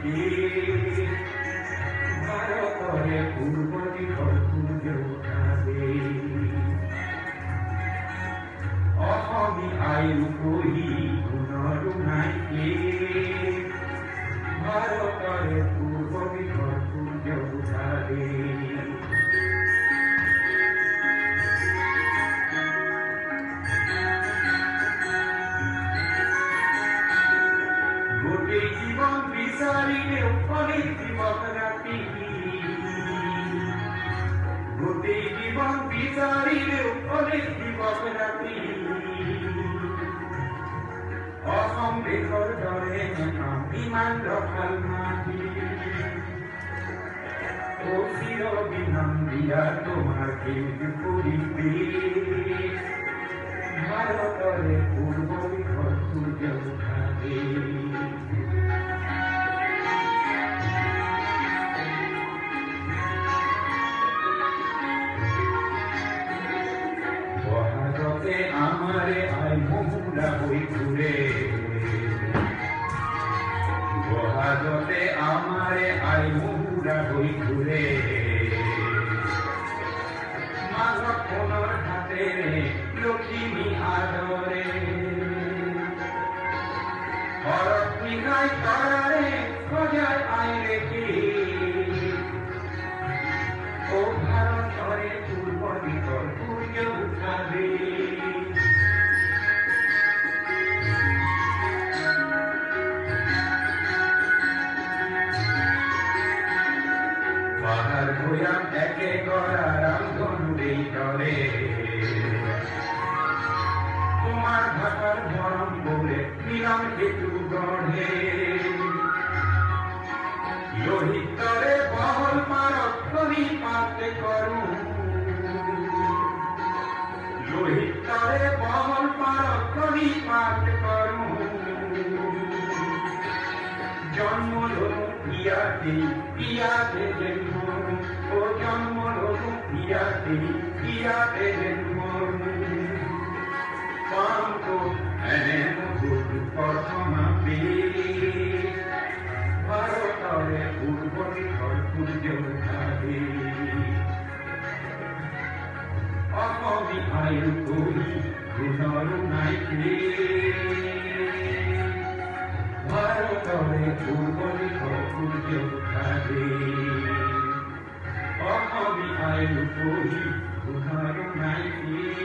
নাইকে ভারতরে পূর্ব দিশৰ সূৰ্য উঠাবে অসমী আইৰো কহি গুণৰো নাইকে ভাৰতৰে পূৰ্ব দিশৰ সূৰ্য উঠাবে গোটেই জীৱন বিচাৰিলেও অনেক দিৱস ৰাতি গোটেই জীৱন বিচাৰিলেও অনেক দিৱস ৰাতি অসম দেশৰ দৰে ইমান ৰখাল মাটি চিৰ বিনন্দিয়া তোমাৰ কিন্তু কৰিবে ভাৰতৰে পূৰ্ব দিশৰ সূৰ্য উঠাবে বহাগতে আমারে আই মহুরা হই ঘুরে বহাগতে আমারে আই মহুরা হই ঘুরে মাঘ কোণৰ হাতেৰে লখিমী আদৰে ঘৰত পিন্ধাই তৰাৰে সজাই আই ৰেখি ও ভাৰতৰে পূৰ্ব দিশৰ সূৰ্য উঠাবে পাহাৰ ভৈয়াম একে কৰা ৰামধনুৰেই দৰে তোমাৰ ভাষাৰ মৰম বোলে মিলন সেতু গঢ়ে লোহিতৰে বহল পাৰত খনি পাতে কৰো লোহিতৰে বহল পাৰত খনি পাতে কৰো জন্ম ললো ইয়াতে জন্ম ও জন্ম ললো ইয়াতে জন্ম পামতো এনে মধুৰ প্ৰথমাপি ভাৰতৰে পূৰ্ব দিশৰ সূৰ্য উঠাবে অসমী আইৰো কহি গুণৰো নাইকে ভাৰতৰে পূৰ্ব দিশৰ সূৰ্য উঠাবে অসমী আইৰো কহি গুণৰো নাইকে